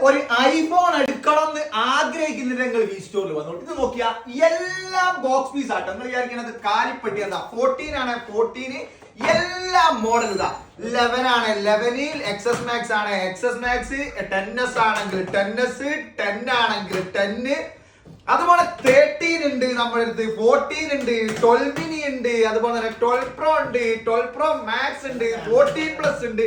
ഒരു ഐഫോൺ എടുക്കണം എന്ന് ആഗ്രഹിക്കുന്നുണ്ടെങ്കിൽ വി സ്റ്റോറിൽ വന്നോളൂ. ഇത് നോക്കിയാ എല്ലാം ബോക്സ് പീസ് ആട്ടോ. നിങ്ങൾ വിചാരിക്കുന്നത് കാലിപ്പട്ടി എന്താ 14 ആണ് 14 എല്ലാ മോഡൽ ഇതാ 11 ആണ് 11 XS Max ആണ് XS Max 10s ആണെങ്കിൽ 10s 10 ആണെങ്കിൽ 10 അതുപോലെ 13 ഉണ്ട് നമ്മുടെ അടുത്ത് 14 ഉണ്ട് 12 mini ഉണ്ട് അതുപോലെ തന്നെ 12 Pro ഉണ്ട് 12 Pro Max ഉണ്ട് 14 Plus ഉണ്ട്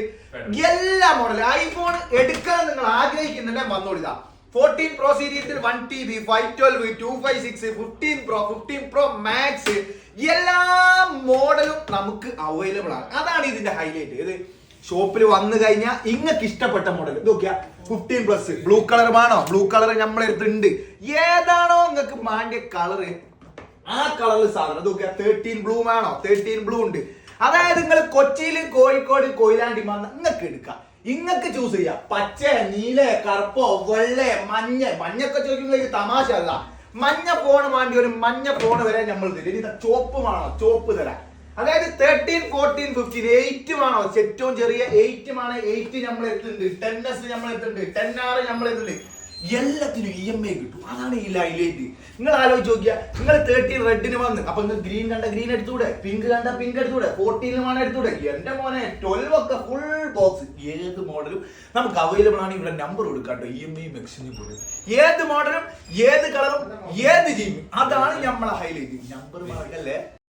എല്ലാ മോഡൽ ഐഫോൺ എടുക്കാൻ നിങ്ങൾ ആഗ്രഹിക്കുന്നുണ്ടെങ്കിൽ വന്നോളിതാ 14 Pro സീരീസിൽ 1TB 512 256 15 Pro 15 Pro Max എല്ലാ മോഡലും നമുക്ക് അവൈലബിൾ ആണ്. അതാണ് ഇതിന്റെ ഹൈലൈറ്റ്. ഇത് ഷോപ്പിൽ വന്നു കഴിഞ്ഞാൽ ഇങ്ങക്ക് ഇഷ്ടപ്പെട്ട മോഡൽ നോക്കിയാ 15 പ്ലസ് ബ്ലൂ കളർ വേണോ ബ്ലൂ കളർ നമ്മളെ അടുത്തുണ്ട്. ഏതാണോ നിങ്ങൾക്ക് മാണ്ടിയ കളറ് ആ കളറിൽ സാധനം നോക്കിയാ 13 ബ്ലൂ വേണോ 13 ബ്ലൂ ഉണ്ട്. അതായത് നിങ്ങൾ കൊച്ചിയിൽ കോഴിക്കോട് കൊയിലാണ്ടി വന്ന് നിങ്ങൾക്ക് എടുക്കാം. ഇങ്ങക്ക് ചൂസ് ചെയ്യാം പച്ച നീല കറുപ്പോ വെള്ള മഞ്ഞൊക്കെ ചോദിക്കുമ്പോൾ തമാശ അല്ല. മഞ്ഞ ഫോണ് വേണ്ടി ഒരു മഞ്ഞ ഫോണ് വരെ നമ്മൾ തരും. ഇനി ചോപ്പ് വേണോ ചോപ്പ് തരാം. അതായത് 13 14 15 8 വേണോ ഏറ്റവും ചെറിയ 8 ആണ് 8 നമ്മൾ എത്തുന്നുണ്ട് 10s നമ്മൾ എത്തുന്നുണ്ട് 10R നമ്മൾ എത്തുന്നുണ്ട്. എല്ലാത്തിനും EMI കിട്ടും. അതാണ് ഈ ഹൈലൈറ്റ്. നിങ്ങൾ ആലോചിച്ച് നോക്കിയാ നിങ്ങൾ 13 റെഡിന് വന്ന് അപ്പൊ നിങ്ങൾ ഗ്രീൻ കണ്ട ഗ്രീൻ എടുത്തൂടെ പിങ്ക് കണ്ട പിങ്ക് എടുത്തൂടെ 14 വേണം എടുത്തൂടെ. എന്റെ മോനെ 12 ഒക്കെ ഫുൾ ബോക്സ് ഏത് മോഡലും നമുക്ക് അവൈലബിൾ ആണ്. ഇവിടെ നമ്പർ കൊടുക്കാട്ടോ EMI മെക്സിന് പോലെ ഏത് മോഡലും ഏത് കളറും ഏത് ചെയ്യും. അതാണ് നമ്മളെ ഹൈലൈറ്റ്. നമ്പർ മാർക്കല്ലേ.